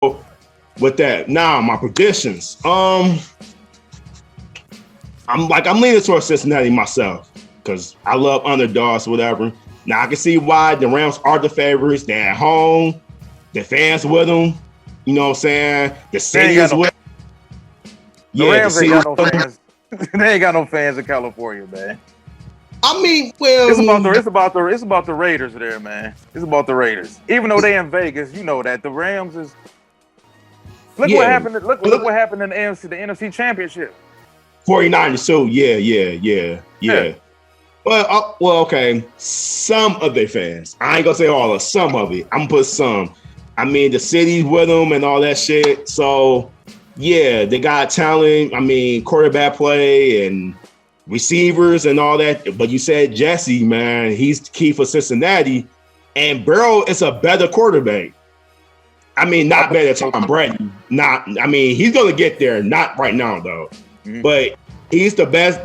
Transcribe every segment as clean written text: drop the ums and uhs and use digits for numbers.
with that, now my predictions. I'm leaning towards Cincinnati myself because I love underdogs, whatever. Now I can see why the Rams are the favorites. They're at home, the fans with them. You know what I'm saying? The city is with. The Rams ain't got no fans. They ain't got no fans in California, man. I mean, well, it's about the Raiders there, man. It's about the Raiders. Even though they in Vegas, you know that the Rams is. What happened. Look what happened in the NFC Championship. 49ers too. Yeah. Well, okay. Some of their fans. I ain't gonna say all of some of it. I'm gonna put some. I mean, the city's with them and all that shit. So, yeah, they got talent. I mean, quarterback play and receivers and all that. But you said Jesse, man, he's key for Cincinnati. And Burrow is a better quarterback. I mean, not better than Tom Brady. He's gonna get there. Not right now, though. Mm-hmm. But he's the best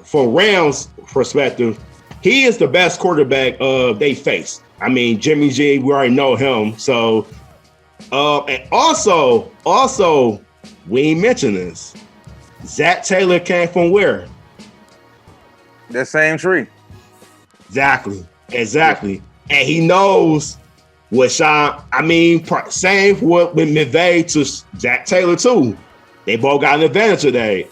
for Rams perspective. He is the best quarterback they face. I mean, Jimmy G, we already know him. So, and also, we ain't mentioned this. Zach Taylor came from where? That same tree. Exactly. And he knows what Sean. I mean, same with McVay to Zach Taylor too. They both got an advantage today.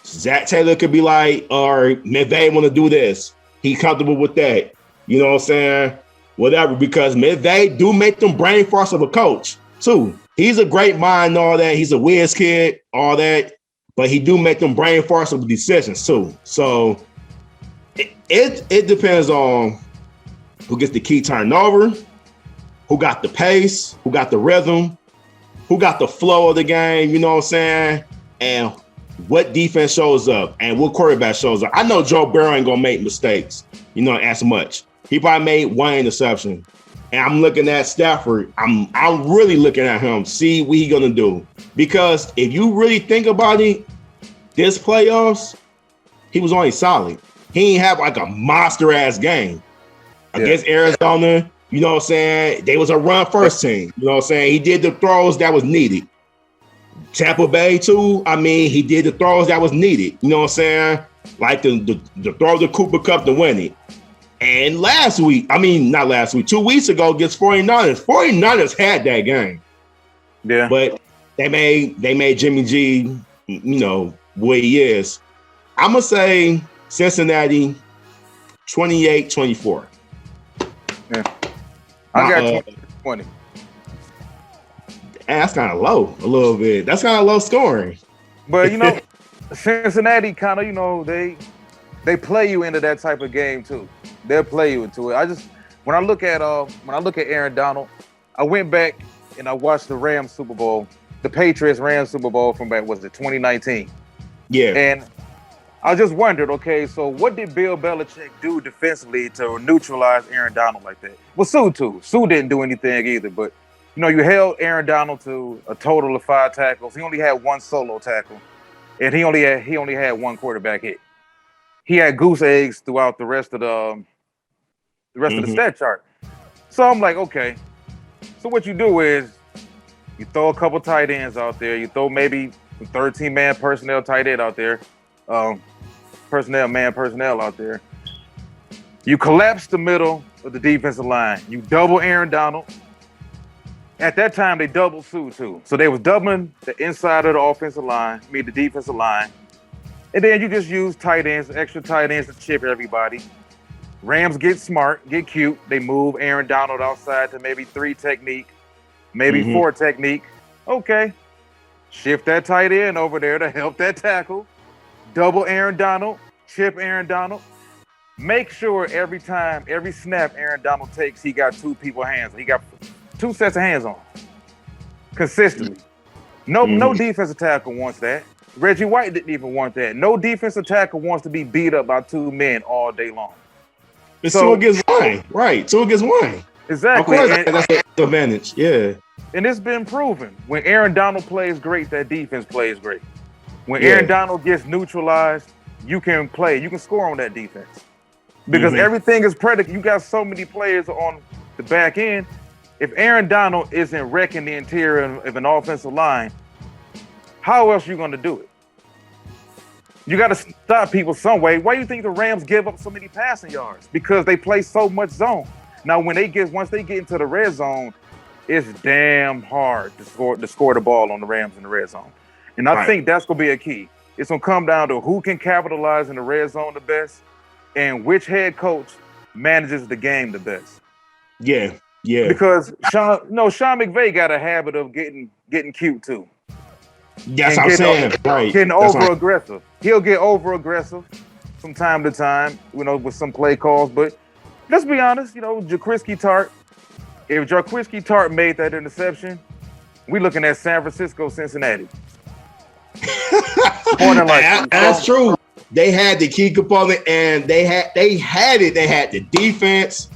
Zach Taylor could be like, or McVay want to do this. He comfortable with that. You know what I'm saying? Whatever, because McVay do make them brain farts of a coach too. He's a great mind, all that. He's a whiz kid, all that. But he do make them brain farts of the decisions too. So it depends on who gets the key turnover, who got the pace, who got the rhythm, who got the flow of the game, you know what I'm saying? And what defense shows up and what quarterback shows up. I know Joe Burrow ain't gonna make mistakes, as much. He probably made one interception. And I'm looking at Stafford. I'm really looking at him, see what he gonna do. Because if you really think about it, this playoffs, he was only solid. He ain't have like a monster ass game against Arizona. You know what I'm saying? They was a run first team. You know what I'm saying? He did the throws that was needed. Tampa Bay too. I mean, he did the throws that was needed. You know what I'm saying? Like the throw the Cooper Cup to win it. And not last week, 2 weeks ago against 49ers. 49ers had that game. Yeah. But they made Jimmy G, what he is. I'm going to say Cincinnati 28-24. Yeah. I got 20. That's kind of low a little bit. That's kind of low scoring. But, Cincinnati kind of, they play you into that type of game too. They'll play you into it. When I look at Aaron Donald, I went back and I watched the Rams Super Bowl, the Patriots Rams Super Bowl from back, 2019? Yeah. And I just wondered, okay, so what did Bill Belichick do defensively to neutralize Aaron Donald like that? Well, Sue too. Sue didn't do anything either, but you held Aaron Donald to a total of 5 tackles. He only had 1 solo tackle, and he only had 1 quarterback hit. He had goose eggs throughout the rest of the stat chart. So I'm like, okay. So what you do is you throw a couple tight ends out there. You throw maybe some 13-man personnel tight end out there. Personnel out there. You collapse the middle of the defensive line. You double Aaron Donald. At that time, they doubled Sue too. So they was doubling the inside of the offensive line, the defensive line. And then you just use tight ends, extra tight ends to chip everybody. Rams get smart, get cute. They move Aaron Donald outside to maybe 3 technique, maybe 4 technique. Okay. Shift that tight end over there to help that tackle. Double Aaron Donald, chip Aaron Donald. Make sure every snap Aaron Donald takes, he got 2 people hands. He got 2 sets of hands on consistently. No defensive tackle wants that. Reggie White didn't even want that. No defensive tackle wants to be beat up by 2 men all day long. It's 2 against 1. Right, 2 against 1. Exactly. Of course, that's the advantage. Yeah. And it's been proven. When Aaron Donald plays great, that defense plays great. When Aaron Donald gets neutralized, you can score on that defense. Because everything is predicated. You got so many players on the back end. If Aaron Donald isn't wrecking the interior of an offensive line, how else are you going to do it? You got to stop people some way. Why do you think the Rams give up so many passing yards? Because they play so much zone. Now, once they get into the red zone, it's damn hard to score the ball on the Rams in the red zone. And I think that's going to be a key. It's going to come down to who can capitalize in the red zone the best and which head coach manages the game the best. Yeah. Because Sean McVay got a habit of getting cute too. That's what I'm saying. Right. Getting over-aggressive. He'll get over-aggressive from time to time, with some play calls. But let's be honest, Jaquiski Tartt, if Jaquiski Tartt made that interception, we looking at San Francisco, Cincinnati. That's true. They had the key component, and they had it. They had the defense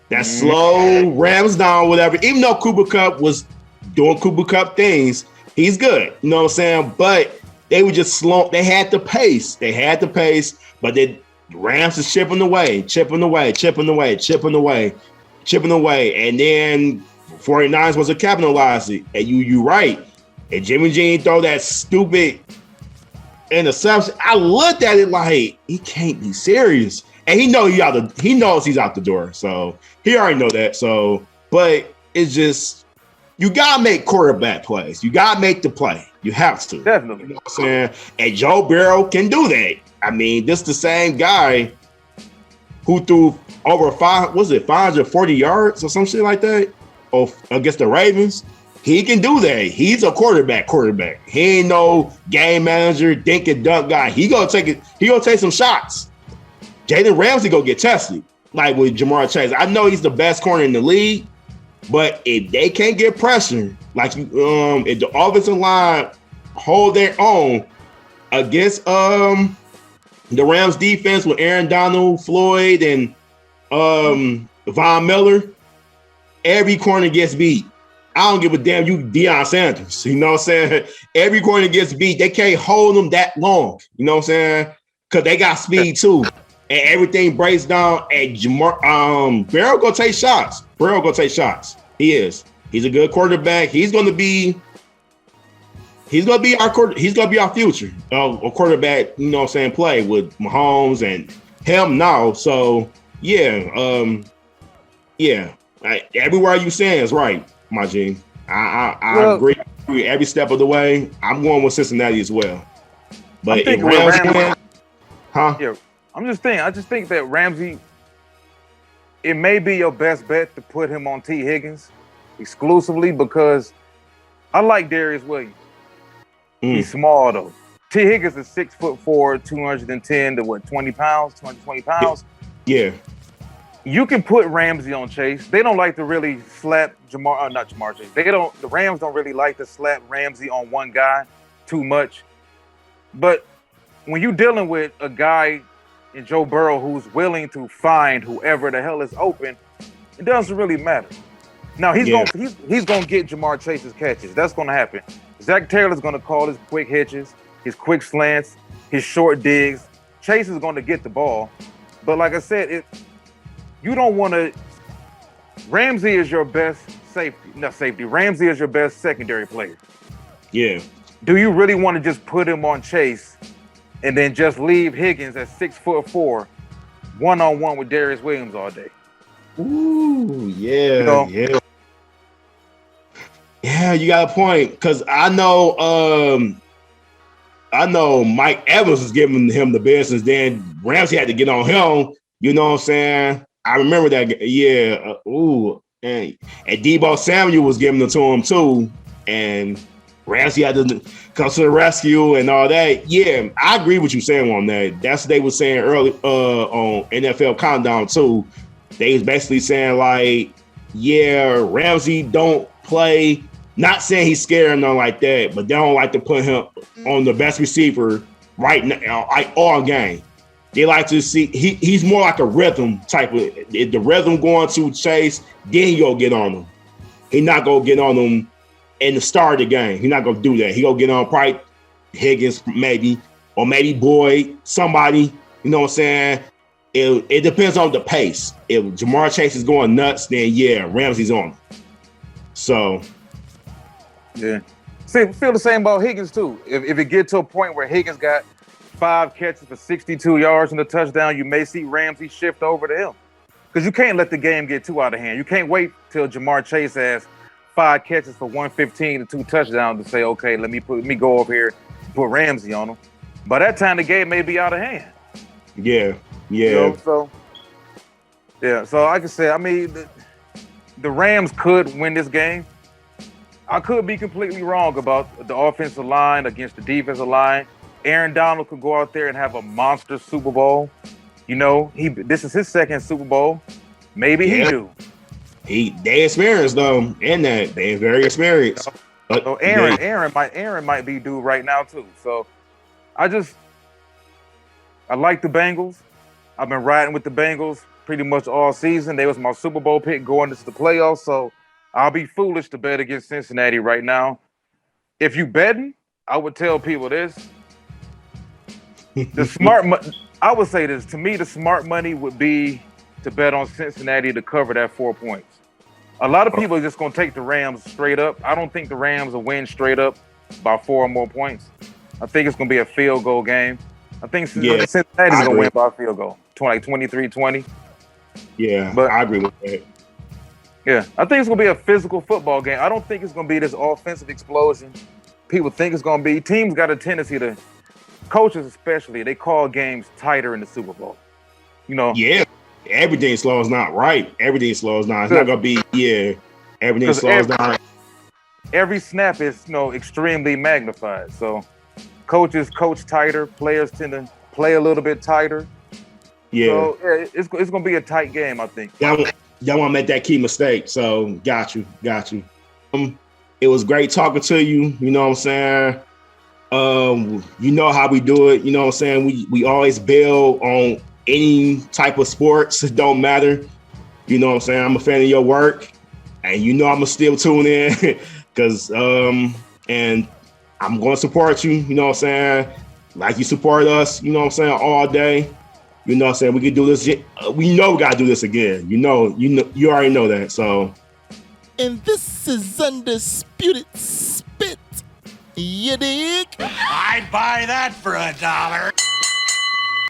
that slow Rams down, whatever. Even though Cooper Kupp was doing Cooper Kupp things, he's good. You know what I'm saying? But they were just slow. They had the pace. But the Rams is chipping away. And then 49ers was a capitalize it. And you right. And Jimmy G throw that stupid interception. I looked at it like he can't be serious. And he knows he's out the door. So he already know that. So, but it's just, you gotta make quarterback plays. You gotta make the play. You have to. Definitely. You know what I'm saying? And Joe Burrow can do that. I mean, this the same guy who threw over 540 yards or some shit like that against the Ravens. He can do that. He's a quarterback. He ain't no game manager, dink and dunk guy. He gonna take some shots. Jalen Ramsey gonna get tested, like with Jamar Chase. I know he's the best corner in the league, but if they can't get pressure, like if the offensive line hold their own against the Rams defense with Aaron Donald, Floyd, and Von Miller, every corner gets beat. I don't give a damn, you Deion Sanders. You know what I'm saying? Every corner gets beat. They can't hold them that long. You know what I'm saying? Because they got speed too. And everything breaks down. And Burrow gonna take shots. He is. He's a good quarterback. He's gonna be our future. A quarterback, you know what I'm saying, play with Mahomes and him now. So yeah. Everywhere you saying is right, my G. I agree every step of the way. I'm going with Cincinnati as well. But if Rams Yeah, I just think that Ramsey, it may be your best bet to put him on T. Higgins exclusively because I like Darius Williams. He's small though. T. Higgins is 6'4", 210 to 220 pounds. Yeah. You can put Ramsey on Chase. They don't like to really slap not Jamar Chase. The Rams don't really like to slap Ramsey on one guy too much. But when you're dealing with a guy in Joe Burrow who's willing to find whoever the hell is open, it doesn't really matter. Now he's gonna get Jamar Chase's catches. That's gonna happen. Zach Taylor's gonna call his quick hitches, his quick slants, his short digs. Chase is gonna get the ball. But like I said, you don't want to. Ramsey is your best safety. Ramsey is your best secondary player. Yeah. Do you really want to just put him on Chase and then just leave Higgins at 6'4", one-on-one with Darius Williams all day? Ooh, yeah, yeah. Yeah, you got a point. Because I know Mike Evans was giving him the business. Then Ramsey had to get on him. You know what I'm saying? I remember that. Yeah. And Deebo Samuel was giving it to him too. And Ramsey had to come to the rescue and all that. Yeah, I agree with you saying on that. That's what they were saying early on NFL Countdown too. They was basically saying like, yeah, Ramsey don't play. Not saying he's scared or nothing like that, but they don't like to put him on the best receiver right now, all game. They like to see he's more like a rhythm type of. If the rhythm going to Chase, then he go get on him. He not gonna get on him in the start of the game. He not gonna do that. He gonna get on probably Higgins maybe, or maybe Boyd, somebody. You know what I'm saying? It depends on the pace. If Jamar Chase is going nuts, then yeah, Ramsey's on him. So yeah. See, feel the same about Higgins too. If it get to a point where Higgins got 5 catches for 62 yards and a touchdown, you may see Ramsey shift over to him. Because you can't let the game get too out of hand. You can't wait till Jamar Chase has 5 catches for 115 and 2 touchdowns to say, okay, let me go over here and put Ramsey on him. By that time, the game may be out of hand. Yeah. You know, so like I said, I mean, the Rams could win this game. I could be completely wrong about the offensive line against the defensive line. Aaron Donald could go out there and have a monster Super Bowl. You know, this is his 2nd Super Bowl. Maybe he do. They experienced though, and that they're very experienced. But so Aaron might be due right now too. So I like the Bengals. I've been riding with the Bengals pretty much all season. They was my Super Bowl pick going into the playoffs. So I'll be foolish to bet against Cincinnati right now. If you betting, I would tell people this. I would say this. To me, the smart money would be to bet on Cincinnati to cover that 4 points. A lot of people are just going to take the Rams straight up. I don't think the Rams will win straight up by 4 or more points. I think it's going to be a field goal game. I think Cincinnati's going to win by a field goal, like 23-20. Yeah, but I agree with that. Yeah, I think it's going to be a physical football game. I don't think it's going to be this offensive explosion people think it's going to be. Teams got a tendency to, coaches especially, they call games tighter in the Super Bowl. You know? Yeah, everything slows down, right? Everything slows down. It's not going to be, everything slows down. Every snap is, extremely magnified. So coaches coach tighter, players tend to play a little bit tighter. Yeah. So it's going to be a tight game, I think. Y'all want to make that key mistake. So got you. It was great talking to you. You know what I'm saying? You know how we do it. You know what I'm saying? We always bail on any type of sports. It don't matter. You know what I'm saying? I'm a fan of your work. And you know I'm going to still tune in. Because, and I'm going to support you. You know what I'm saying? Like you support us. You know what I'm saying? All day. You know what I'm saying? We can do this. We know we got to do this again. You already know that. So. And this is Undisputed Spit. You dig? I'd buy that for $1.